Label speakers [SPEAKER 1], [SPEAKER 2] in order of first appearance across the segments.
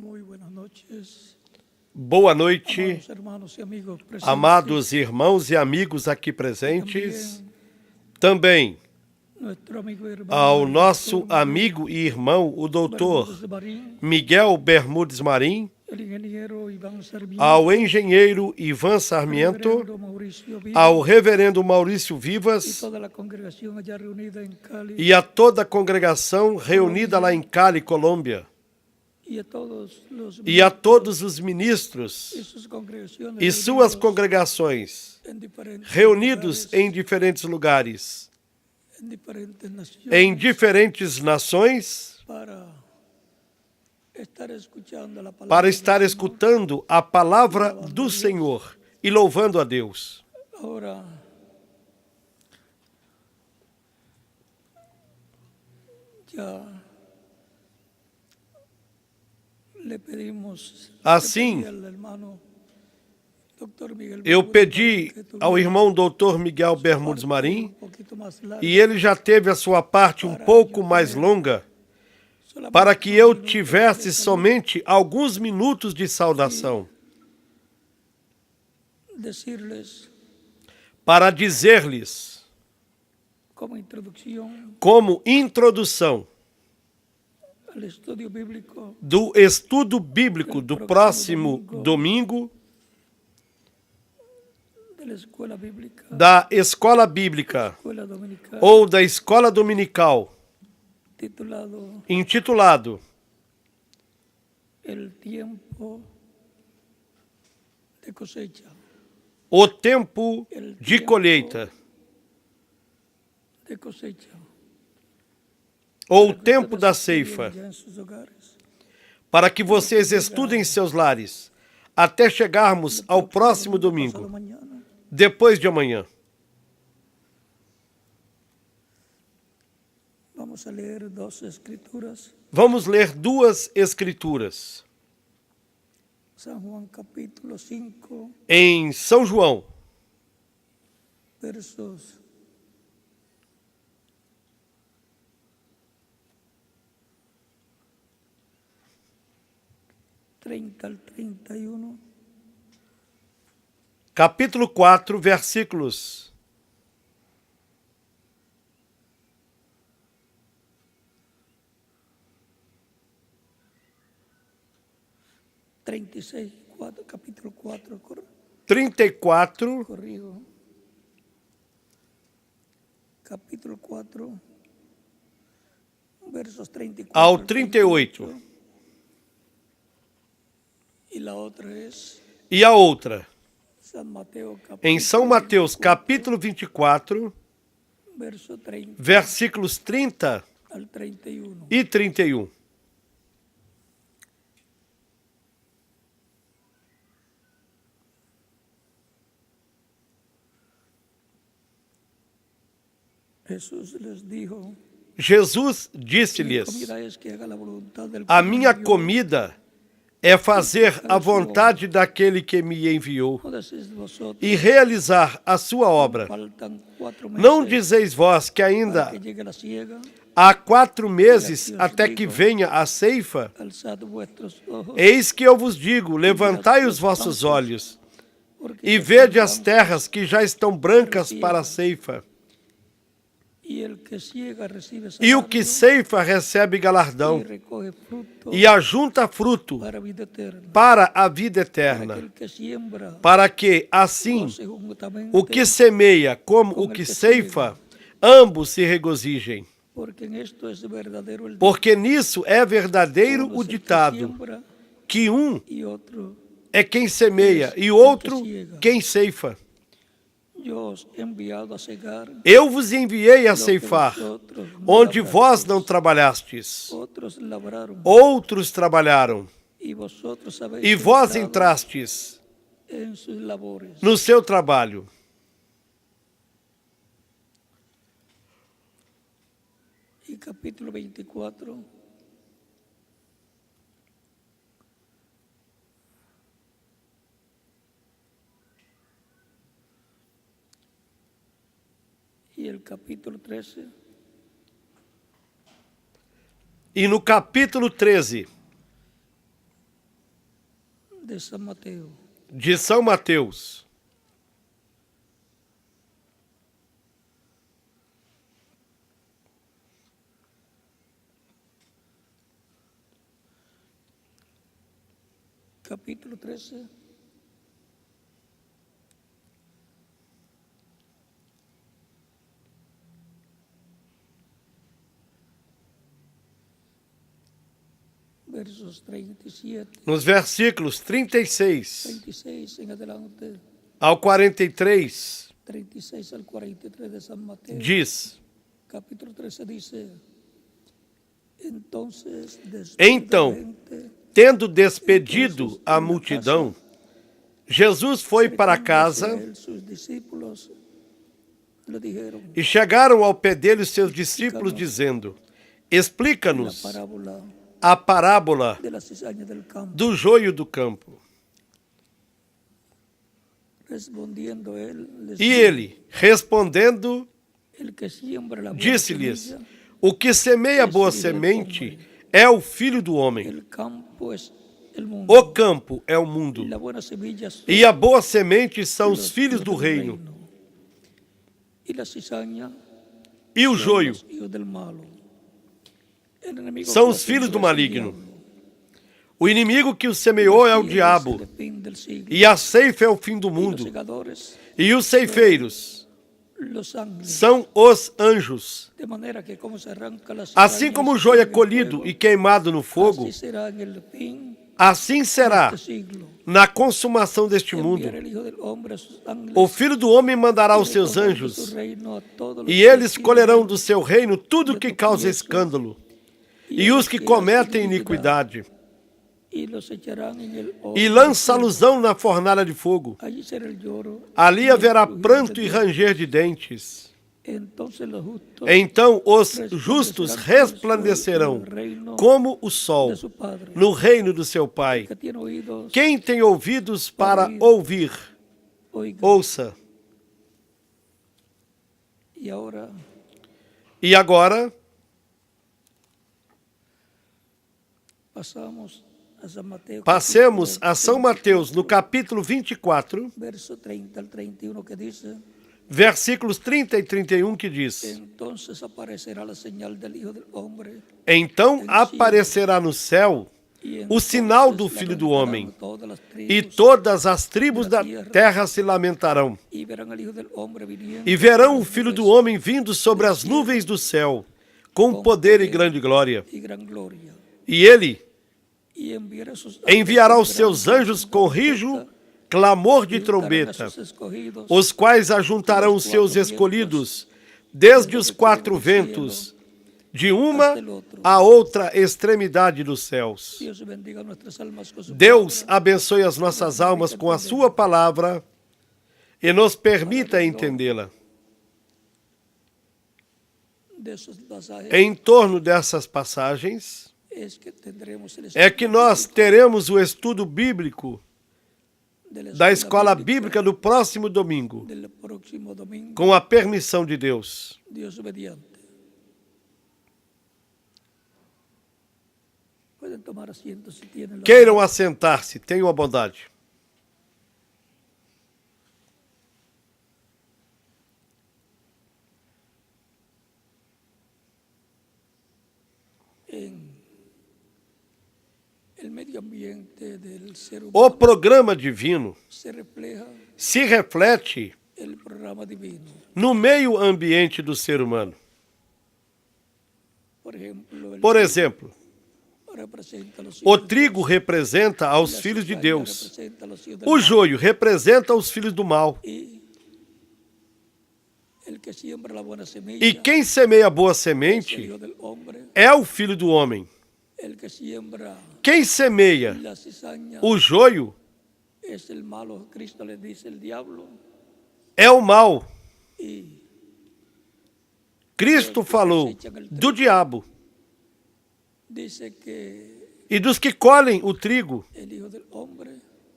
[SPEAKER 1] Muy buenas noches,
[SPEAKER 2] Boa noite,
[SPEAKER 1] amados hermanos y amigos presentes.
[SPEAKER 2] amados irmãos e amigos aqui presentes. Também
[SPEAKER 1] Nuestro amigo y hermano,
[SPEAKER 2] ao
[SPEAKER 1] el
[SPEAKER 2] nosso
[SPEAKER 1] doctor
[SPEAKER 2] amigo e irmão, o doutor
[SPEAKER 1] Bermúdez de Marín,
[SPEAKER 2] Miguel Bermudes Marim,
[SPEAKER 1] el ingeniero Iván Sarmiento,
[SPEAKER 2] ao engenheiro Ivan Sarmiento,
[SPEAKER 1] reverendo Mauricio Viva,
[SPEAKER 2] ao reverendo Maurício
[SPEAKER 1] y
[SPEAKER 2] Vivas
[SPEAKER 1] toda la congregación allá reunida en Cali,
[SPEAKER 2] e a toda a congregação reunida lá em Cali, Colômbia,
[SPEAKER 1] y a todos los
[SPEAKER 2] e a todos os ministros
[SPEAKER 1] y sus congregaciones
[SPEAKER 2] e suas
[SPEAKER 1] reunidos
[SPEAKER 2] congregações
[SPEAKER 1] en diferentes
[SPEAKER 2] reunidos
[SPEAKER 1] lugares,
[SPEAKER 2] em diferentes lugares,
[SPEAKER 1] en diferentes naciones,
[SPEAKER 2] em diferentes nações,
[SPEAKER 1] para estar escuchando la palabra
[SPEAKER 2] para
[SPEAKER 1] del
[SPEAKER 2] estar
[SPEAKER 1] Señor.
[SPEAKER 2] escutando a palavra do Senhor e louvando a Deus.
[SPEAKER 1] Ahora, ya le pedimos
[SPEAKER 2] Assim,
[SPEAKER 1] le pedí al hermano Dr. Miguel
[SPEAKER 2] Eu
[SPEAKER 1] Bermúdez
[SPEAKER 2] pedi
[SPEAKER 1] que tuviera
[SPEAKER 2] ao irmão doutor Miguel Bermudes
[SPEAKER 1] parte
[SPEAKER 2] Marim,
[SPEAKER 1] un poquito más larga,
[SPEAKER 2] e ele já teve a sua parte um pouco mais longa,
[SPEAKER 1] solamente
[SPEAKER 2] para que
[SPEAKER 1] unos
[SPEAKER 2] eu
[SPEAKER 1] minutos
[SPEAKER 2] tivesse
[SPEAKER 1] de saludo,
[SPEAKER 2] somente alguns minutos de saudação,
[SPEAKER 1] decirles
[SPEAKER 2] para dizer-lhes,
[SPEAKER 1] como introducción
[SPEAKER 2] como introdução
[SPEAKER 1] al estudio bíblico
[SPEAKER 2] do estudo bíblico do próximo domingo,
[SPEAKER 1] de la escuela bíblica,
[SPEAKER 2] da escola bíblica
[SPEAKER 1] escuela dominical,
[SPEAKER 2] ou da escola dominical,
[SPEAKER 1] titulado
[SPEAKER 2] intitulado
[SPEAKER 1] El tiempo de cosecha.
[SPEAKER 2] O Tempo de Colheita,
[SPEAKER 1] De cosecha.
[SPEAKER 2] ou o
[SPEAKER 1] Para que
[SPEAKER 2] Tempo
[SPEAKER 1] ustedes
[SPEAKER 2] da
[SPEAKER 1] estudien
[SPEAKER 2] ceifa,
[SPEAKER 1] ya en sus hogares.
[SPEAKER 2] para que vocês estudem em seus lares, até chegarmos ao próximo
[SPEAKER 1] Pasado
[SPEAKER 2] domingo,
[SPEAKER 1] mañana,
[SPEAKER 2] depois de amanhã.
[SPEAKER 1] vamos a leer dos escrituras.
[SPEAKER 2] Vamos ler duas escrituras.
[SPEAKER 1] San Juan capítulo 5,
[SPEAKER 2] Em São João,
[SPEAKER 1] versos 30 al 31,
[SPEAKER 2] capítulo 4, versículos
[SPEAKER 1] 36, capítulo 4,
[SPEAKER 2] 34
[SPEAKER 1] corrijo. Capítulo 4, versos 34
[SPEAKER 2] ao
[SPEAKER 1] al
[SPEAKER 2] 38.
[SPEAKER 1] Y la otra es
[SPEAKER 2] E a outra,
[SPEAKER 1] San Mateo,
[SPEAKER 2] em São Mateus,
[SPEAKER 1] 24,
[SPEAKER 2] capítulo 24,
[SPEAKER 1] verso 30
[SPEAKER 2] versículos 30
[SPEAKER 1] al 31.
[SPEAKER 2] e 31.
[SPEAKER 1] Jesús les dijo:
[SPEAKER 2] Jesus
[SPEAKER 1] Mi
[SPEAKER 2] disse-lhes:
[SPEAKER 1] comida es que haga la voluntad del
[SPEAKER 2] A
[SPEAKER 1] que me
[SPEAKER 2] minha
[SPEAKER 1] envió.
[SPEAKER 2] comida é fazer a vontade daquele que me enviou
[SPEAKER 1] No decís vosotros,
[SPEAKER 2] e realizar a sua obra.
[SPEAKER 1] faltan 4 meses
[SPEAKER 2] Não dizeis vós que
[SPEAKER 1] para
[SPEAKER 2] ainda
[SPEAKER 1] que llegue la siega,
[SPEAKER 2] há 4 meses até que venha a ceifa?
[SPEAKER 1] alzad vuestros ojos,
[SPEAKER 2] Eis que eu vos digo, levantai os vossos olhos
[SPEAKER 1] porque
[SPEAKER 2] e
[SPEAKER 1] ya
[SPEAKER 2] vede
[SPEAKER 1] están
[SPEAKER 2] as terras que já estão brancas para a ceifa.
[SPEAKER 1] y el que ciega recibe
[SPEAKER 2] E o
[SPEAKER 1] salario
[SPEAKER 2] que ceifa recebe
[SPEAKER 1] y
[SPEAKER 2] galardão
[SPEAKER 1] recoge fruto
[SPEAKER 2] e ajunta fruto
[SPEAKER 1] para vida eterna.
[SPEAKER 2] para a vida
[SPEAKER 1] Para
[SPEAKER 2] eterna,
[SPEAKER 1] aquel que siembra
[SPEAKER 2] para que, assim,
[SPEAKER 1] goce juntamente,
[SPEAKER 2] o que semeia como o que ceifa, ambos se regozijem.
[SPEAKER 1] porque en esto es verdadero el
[SPEAKER 2] Porque nisso é verdadeiro
[SPEAKER 1] uno
[SPEAKER 2] o
[SPEAKER 1] es el que
[SPEAKER 2] ditado,
[SPEAKER 1] siembra
[SPEAKER 2] que um
[SPEAKER 1] y otro
[SPEAKER 2] é quem semeia e o outro quem ceifa.
[SPEAKER 1] yo os he enviado a cegar
[SPEAKER 2] Eu vos enviei a
[SPEAKER 1] lo que
[SPEAKER 2] ceifar,
[SPEAKER 1] vosotros no
[SPEAKER 2] onde
[SPEAKER 1] labrasteis.
[SPEAKER 2] vós não trabalhastes.
[SPEAKER 1] Otros labraron
[SPEAKER 2] Outros trabalharam,
[SPEAKER 1] y vosotros habéis
[SPEAKER 2] e vós
[SPEAKER 1] entrado
[SPEAKER 2] entrastes
[SPEAKER 1] en sus labores.
[SPEAKER 2] no seu trabalho.
[SPEAKER 1] Y capítulo 24, y el capítulo 13,
[SPEAKER 2] E no capítulo 13,
[SPEAKER 1] de San Mateo,
[SPEAKER 2] de São Mateus,
[SPEAKER 1] capítulo 13, versos 37,
[SPEAKER 2] nos versículos 36
[SPEAKER 1] 36 en adelante,
[SPEAKER 2] ao 43,
[SPEAKER 1] 36 al 43 de San Mateo,
[SPEAKER 2] diz:
[SPEAKER 1] capítulo 13 dice, entonces, después
[SPEAKER 2] Então,
[SPEAKER 1] de la gente,
[SPEAKER 2] tendo despedido a multidão, Jesus foi para
[SPEAKER 1] acercándose a
[SPEAKER 2] casa
[SPEAKER 1] él, sus discípulos le dijeron
[SPEAKER 2] e chegaram ao pé dele os seus discípulos, dizendo:
[SPEAKER 1] la
[SPEAKER 2] Explica-nos
[SPEAKER 1] parábola
[SPEAKER 2] a parábola
[SPEAKER 1] de la cizaña del campo.
[SPEAKER 2] do joio do campo.
[SPEAKER 1] Respondiendo él, les
[SPEAKER 2] E
[SPEAKER 1] dijo,
[SPEAKER 2] ele, respondendo,
[SPEAKER 1] el que siembra la buena
[SPEAKER 2] disse-lhes:
[SPEAKER 1] semilla,
[SPEAKER 2] O que semeia boa semente é o Filho do Homem.
[SPEAKER 1] el campo es el mundo,
[SPEAKER 2] O campo é o
[SPEAKER 1] y
[SPEAKER 2] mundo,
[SPEAKER 1] la buena semilla son
[SPEAKER 2] e a boa semente são os
[SPEAKER 1] los
[SPEAKER 2] filhos
[SPEAKER 1] hijos
[SPEAKER 2] do
[SPEAKER 1] del
[SPEAKER 2] reino,
[SPEAKER 1] y la cizaña
[SPEAKER 2] e o
[SPEAKER 1] son
[SPEAKER 2] joio
[SPEAKER 1] los hijos del malo. El enemigo
[SPEAKER 2] são
[SPEAKER 1] que
[SPEAKER 2] os
[SPEAKER 1] la
[SPEAKER 2] filhos do
[SPEAKER 1] sembró es el
[SPEAKER 2] maligno.
[SPEAKER 1] diablo.
[SPEAKER 2] O inimigo que o semeou é o
[SPEAKER 1] Y él es
[SPEAKER 2] diabo,
[SPEAKER 1] el fin del siglo.
[SPEAKER 2] e a ceifa é o fim do
[SPEAKER 1] Y los
[SPEAKER 2] mundo,
[SPEAKER 1] segadores,
[SPEAKER 2] e os ceifeiros
[SPEAKER 1] los ángeles.
[SPEAKER 2] são os anjos.
[SPEAKER 1] De manera que como se arranca la
[SPEAKER 2] Assim
[SPEAKER 1] cizaña
[SPEAKER 2] como
[SPEAKER 1] y
[SPEAKER 2] o
[SPEAKER 1] se
[SPEAKER 2] joio é
[SPEAKER 1] quema en
[SPEAKER 2] colhido
[SPEAKER 1] fuego,
[SPEAKER 2] e queimado no fogo,
[SPEAKER 1] así será en el fin
[SPEAKER 2] assim será
[SPEAKER 1] de este siglo.
[SPEAKER 2] na consumação deste mundo.
[SPEAKER 1] Enviará el Hijo del Hombre a sus ángeles,
[SPEAKER 2] O Filho do Homem mandará os
[SPEAKER 1] y
[SPEAKER 2] seus
[SPEAKER 1] recorrerán de
[SPEAKER 2] anjos,
[SPEAKER 1] su reino a todos los
[SPEAKER 2] e
[SPEAKER 1] que
[SPEAKER 2] eles
[SPEAKER 1] siguen
[SPEAKER 2] colherão do seu reino tudo
[SPEAKER 1] de
[SPEAKER 2] que causa
[SPEAKER 1] tropiezo,
[SPEAKER 2] escândalo,
[SPEAKER 1] y
[SPEAKER 2] e
[SPEAKER 1] a
[SPEAKER 2] os
[SPEAKER 1] los
[SPEAKER 2] que
[SPEAKER 1] hacen
[SPEAKER 2] cometem iniquidade,
[SPEAKER 1] y los echarán en el horno
[SPEAKER 2] e
[SPEAKER 1] de
[SPEAKER 2] lançá-los-ão na fornalha de fogo.
[SPEAKER 1] fuego. Allí será el lloro
[SPEAKER 2] Ali
[SPEAKER 1] y el
[SPEAKER 2] haverá
[SPEAKER 1] crujir
[SPEAKER 2] pranto
[SPEAKER 1] de
[SPEAKER 2] e
[SPEAKER 1] dientes.
[SPEAKER 2] ranger de dentes.
[SPEAKER 1] Entonces los justos
[SPEAKER 2] Então os justos resplandecerão como o sol no reino do seu Pai.
[SPEAKER 1] que tiene oídos,
[SPEAKER 2] Quem tem ouvidos para ouvir,
[SPEAKER 1] oiga.
[SPEAKER 2] ouça.
[SPEAKER 1] Y ahora
[SPEAKER 2] E agora,
[SPEAKER 1] pasamos a San Mateo,
[SPEAKER 2] passemos
[SPEAKER 1] capítulo
[SPEAKER 2] a São Mateus, no capítulo 24,
[SPEAKER 1] verso 30 al 31, que dice,
[SPEAKER 2] versículos 30 e 31, que diz:
[SPEAKER 1] entonces aparecerá la señal del Hijo del Hombre,
[SPEAKER 2] Então aparecerá no céu
[SPEAKER 1] y
[SPEAKER 2] o sinal
[SPEAKER 1] entonces
[SPEAKER 2] do Filho do Homem,
[SPEAKER 1] todas las
[SPEAKER 2] e
[SPEAKER 1] tribus,
[SPEAKER 2] todas as tribos da terra se lamentarão,
[SPEAKER 1] y verán al Hijo del Hombre viniendo
[SPEAKER 2] e verão o
[SPEAKER 1] en
[SPEAKER 2] Filho do
[SPEAKER 1] nubes
[SPEAKER 2] Homem vindo sobre as nuvens do céu, com poder e grande glória.
[SPEAKER 1] y gran gloria,
[SPEAKER 2] E ele
[SPEAKER 1] y
[SPEAKER 2] enviará os seus anjos com rijo, clamor de trombeta, os quais ajuntarão os seus escolhidos, desde os quatro ventos, de uma a outra extremidade dos céus. Deus abençoe as nossas almas com a sua palavra e nos permita entendê-la. Em torno dessas passagens é que nós teremos o estudo bíblico da escola bíblica do próximo domingo, com a permissão de Deus. Queiram assentar-se, tenham a bondade. O programa divino se reflete no meio ambiente do ser humano. Por exemplo, o trigo representa aos filhos de Deus, o joio representa os filhos do mal. E quem semeia boa semente é o Filho do Homem. Quem semeia o joio é o mal. Cristo falou do diabo e dos que colhem o trigo.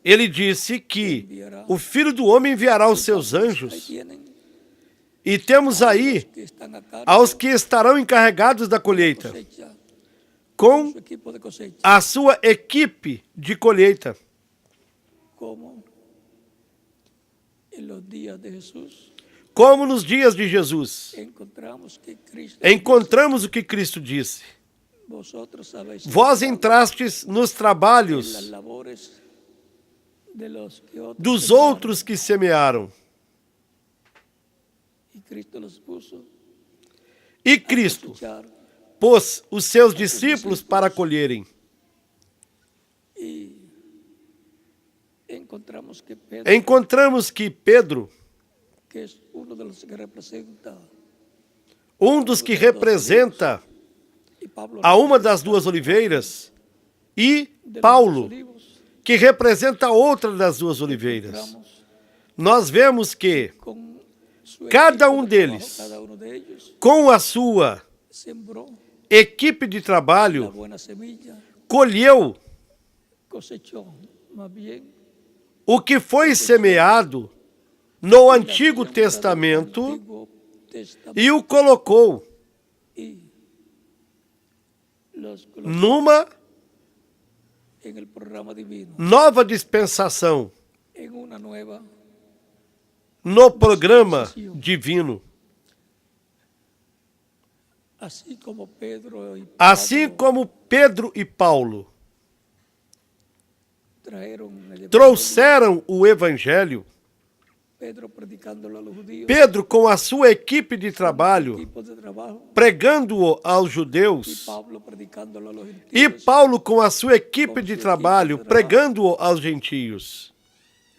[SPEAKER 2] Ele disse que o Filho do Homem enviará os seus anjos. E temos aí aos que estarão encarregados da colheita, com a sua equipe de colheita.
[SPEAKER 1] como en los días de Jesús
[SPEAKER 2] Como nos dias de Jesus,
[SPEAKER 1] encontramos que Cristo
[SPEAKER 2] encontramos o que Cristo disse.
[SPEAKER 1] vosotros habéis
[SPEAKER 2] Vós
[SPEAKER 1] entrado
[SPEAKER 2] entrastes nos
[SPEAKER 1] en las
[SPEAKER 2] trabalhos
[SPEAKER 1] labores de los que otros
[SPEAKER 2] dos
[SPEAKER 1] sembraron,
[SPEAKER 2] outros que semearam.
[SPEAKER 1] y Cristo los puso
[SPEAKER 2] E
[SPEAKER 1] a
[SPEAKER 2] Cristo
[SPEAKER 1] cosechar.
[SPEAKER 2] pôs os seus discípulos para colherem.
[SPEAKER 1] Y encontramos que Pedro,
[SPEAKER 2] Encontramos que Pedro,
[SPEAKER 1] que es uno de los que representa,
[SPEAKER 2] dos que representa
[SPEAKER 1] y Pablo
[SPEAKER 2] a uma das duas oliveiras, e
[SPEAKER 1] de los
[SPEAKER 2] Paulo,
[SPEAKER 1] olivos,
[SPEAKER 2] que representa a outra das duas oliveiras.
[SPEAKER 1] encontramos
[SPEAKER 2] Nós vemos que
[SPEAKER 1] con su
[SPEAKER 2] cada
[SPEAKER 1] equipo
[SPEAKER 2] um
[SPEAKER 1] de
[SPEAKER 2] deles,
[SPEAKER 1] trabajo, cada uno de ellos
[SPEAKER 2] com a sua
[SPEAKER 1] sembró
[SPEAKER 2] equipe de
[SPEAKER 1] la
[SPEAKER 2] trabalho,
[SPEAKER 1] buena semilla,
[SPEAKER 2] colheu
[SPEAKER 1] cosechó más bien
[SPEAKER 2] o que foi semeado no Antigo
[SPEAKER 1] la siembra del
[SPEAKER 2] Testamento
[SPEAKER 1] Antiguo Testamento,
[SPEAKER 2] e o colocou
[SPEAKER 1] y los colocó
[SPEAKER 2] numa
[SPEAKER 1] en el programa divino,
[SPEAKER 2] nova dispensação,
[SPEAKER 1] en una nueva.
[SPEAKER 2] no programa divino.
[SPEAKER 1] Así como Pedro y
[SPEAKER 2] Assim
[SPEAKER 1] Pablo
[SPEAKER 2] como Pedro e Paulo
[SPEAKER 1] trajeron el evangelio,
[SPEAKER 2] trouxeram o Evangelho,
[SPEAKER 1] Pedro predicándolo a los judíos,
[SPEAKER 2] Pedro, com a sua equipe de trabalho,
[SPEAKER 1] equipo de trabajo,
[SPEAKER 2] pregando-o aos
[SPEAKER 1] y
[SPEAKER 2] judeus,
[SPEAKER 1] Pablo predicándolo a los
[SPEAKER 2] e
[SPEAKER 1] gentiles,
[SPEAKER 2] Paulo, com a sua equipe de trabalho, pregando-o aos gentios.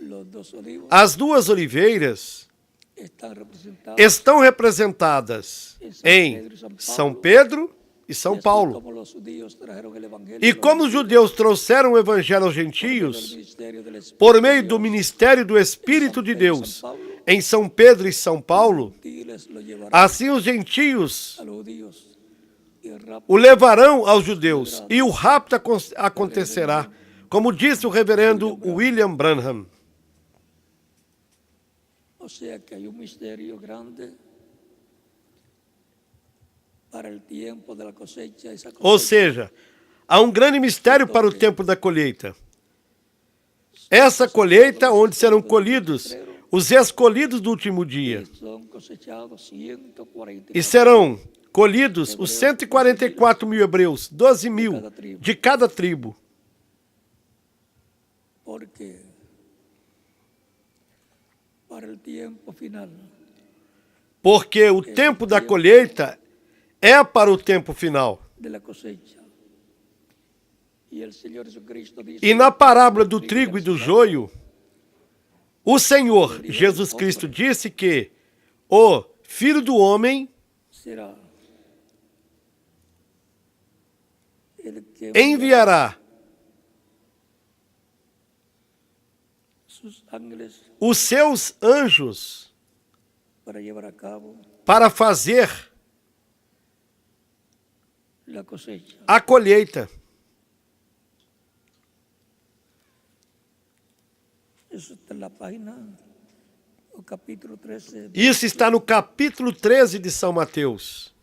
[SPEAKER 1] los dos olivos
[SPEAKER 2] As duas oliveiras
[SPEAKER 1] están representadas
[SPEAKER 2] estão representadas em São Pedro e São
[SPEAKER 1] y así
[SPEAKER 2] Paulo.
[SPEAKER 1] como los judíos trajeron el evangelio
[SPEAKER 2] E
[SPEAKER 1] a los
[SPEAKER 2] como os
[SPEAKER 1] gentiles,
[SPEAKER 2] judeus trouxeram o Evangelho aos
[SPEAKER 1] por medio del
[SPEAKER 2] gentios,
[SPEAKER 1] ministerio del Espíritu
[SPEAKER 2] por
[SPEAKER 1] de
[SPEAKER 2] meio do
[SPEAKER 1] Dios,
[SPEAKER 2] ministério do Espírito de
[SPEAKER 1] Pedro e
[SPEAKER 2] Deus,
[SPEAKER 1] São Paulo,
[SPEAKER 2] em São Pedro e São Paulo,
[SPEAKER 1] los gentiles lo llevarán
[SPEAKER 2] assim os gentios
[SPEAKER 1] a los judíos y el rapto
[SPEAKER 2] o levarão aos judeus, e o rapto acontecerá, como disse o reverendo William Branham.
[SPEAKER 1] O sea que hay un misterio grande para el tiempo de la cosecha. Esa
[SPEAKER 2] Ou
[SPEAKER 1] cosecha
[SPEAKER 2] seja, há um grande mistério para o tempo da colheita. Essa colheita onde serão colhidos os escolhidos do último dia.
[SPEAKER 1] son cosechados 144
[SPEAKER 2] E serão colhidos os 144 mil hebreus, 12 mil de cada tribo.
[SPEAKER 1] porque para el tiempo final
[SPEAKER 2] Porque o tempo da colheita é para o tempo final.
[SPEAKER 1] de la cosecha. Y el Señor Jesucristo dice,
[SPEAKER 2] E na parábola do trigo e do joio, o Senhor Jesus Cristo disse que o Filho do Homem
[SPEAKER 1] será el que
[SPEAKER 2] enviará
[SPEAKER 1] sus ángeles
[SPEAKER 2] os seus anjos
[SPEAKER 1] para llevar a cabo
[SPEAKER 2] para fazer
[SPEAKER 1] la cosecha.
[SPEAKER 2] a colheita.
[SPEAKER 1] Eso está en la página, o capítulo 13,
[SPEAKER 2] Isso está no capítulo 13 de São Mateus.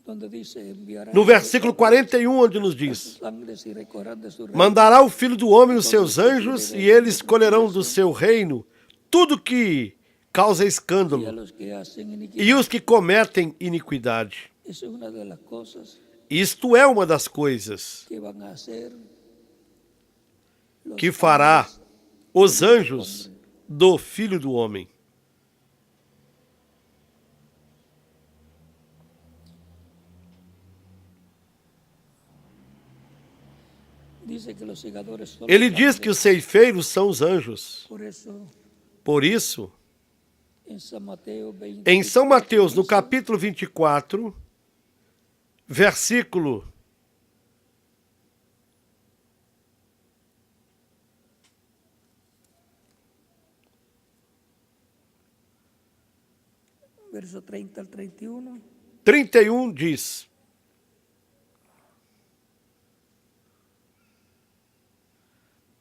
[SPEAKER 1] donde dice, enviará
[SPEAKER 2] No versículo 41, onde nos diz:
[SPEAKER 1] sus ángeles y recogerán de su reino
[SPEAKER 2] mandará o Filho do Homem os seus anjos, e eles colherão do seu reino tudo que causa
[SPEAKER 1] y a
[SPEAKER 2] escândalo
[SPEAKER 1] los que hacen iniquidad.
[SPEAKER 2] e os que cometem iniquidade.
[SPEAKER 1] Esa es una de las cosas
[SPEAKER 2] Isto é uma das coisas
[SPEAKER 1] que van a hacer los
[SPEAKER 2] que fará
[SPEAKER 1] ángeles
[SPEAKER 2] os anjos do Filho do Homem.
[SPEAKER 1] Dice que los segadores son
[SPEAKER 2] Ele
[SPEAKER 1] los
[SPEAKER 2] diz que os
[SPEAKER 1] ángeles.
[SPEAKER 2] ceifeiros são os anjos.
[SPEAKER 1] Por
[SPEAKER 2] Por
[SPEAKER 1] eso,
[SPEAKER 2] isso,
[SPEAKER 1] en San Mateo 20,
[SPEAKER 2] em São Mateus, no
[SPEAKER 1] dice,
[SPEAKER 2] capítulo 24, versículo
[SPEAKER 1] verso 30 al 31,
[SPEAKER 2] 31 diz: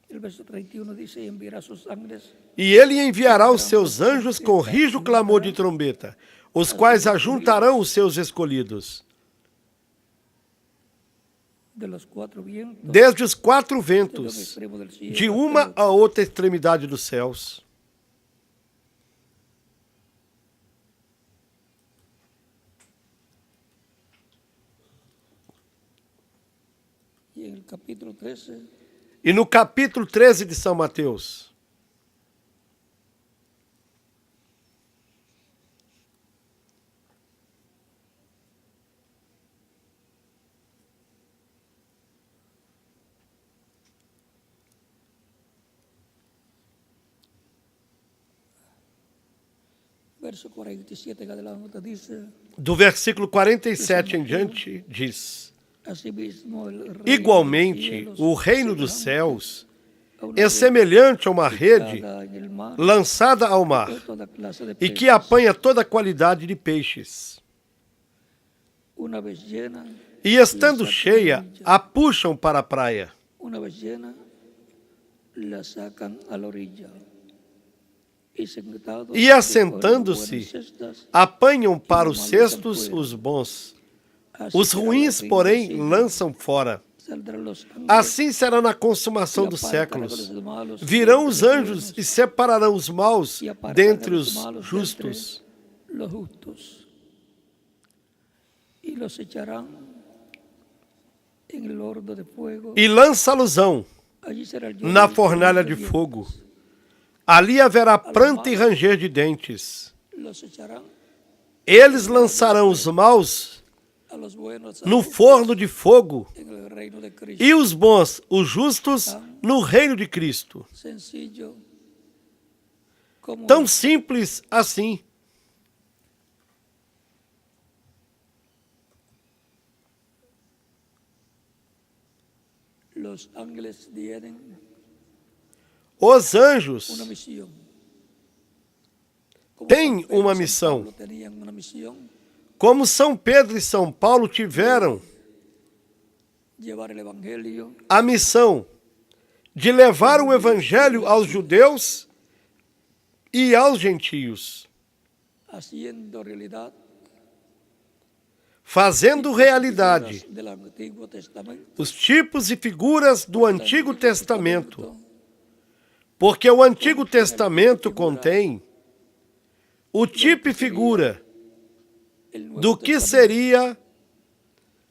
[SPEAKER 1] el verso 31 dice, y enviará sus ángeles
[SPEAKER 2] e ele enviará os seus anjos com rijo clamor de trombeta. os quais ajuntarão os seus escolhidos. Desde os quatro ventos, de uma a outra extremidade dos céus. E no capítulo 13 de São Mateus, do versículo 47 em diante, diz: igualmente, o reino dos céus é semelhante a uma rede lançada ao mar e que apanha toda qualidade de peixes. E estando cheia, a puxam para a praia. E assentando-se, apanham para os cestos os bons. Os ruins, porém, lançam fora. Assim será na consumação dos séculos. Virão os anjos e separarão os maus dentre os justos. E lançá-los-ão na fornalha de fogo. Ali haverá pranto e ranger de dentes. Eles lançarão os maus no forno de fogo e os bons, os justos, no reino de Cristo. Tão simples assim. Os anjos têm uma missão, como São Pedro e São Paulo tiveram a missão de levar o evangelho aos judeus e aos gentios, fazendo realidade os tipos e figuras do Antigo Testamento, porque o Antigo Testamento contém o tipo e figura do que seria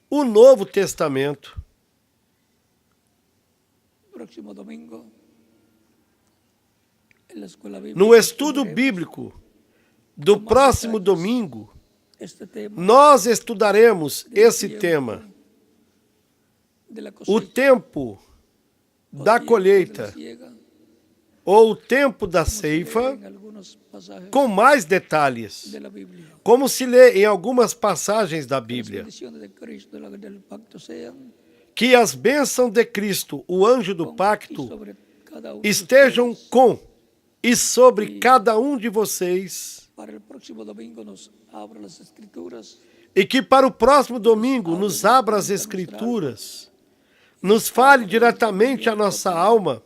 [SPEAKER 2] o Novo Testamento. No estudo bíblico do próximo domingo, nós estudaremos esse tema, o tempo da colheita, ou o tempo da ceifa, com mais detalhes, como se lê em algumas passagens da Bíblia. Que as bênçãos de Cristo, o anjo do pacto, estejam com e sobre cada um de vocês, e que para o próximo domingo nos abra as Escrituras, nos fale diretamente a nossa alma,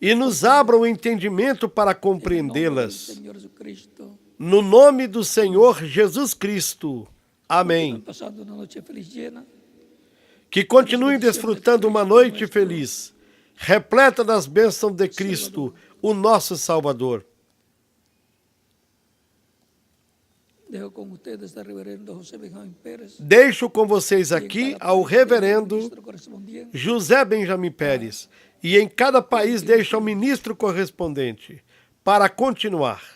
[SPEAKER 2] e nos abra o entendimento para compreendê-las. No nome do Senhor Jesus Cristo. Amém. Que continuem desfrutando uma noite feliz, repleta das bênçãos de Cristo, o nosso Salvador. Deixo com vocês aqui ao reverendo José Benjamin Pérez, e em cada país deixo ao ministro correspondente para continuar.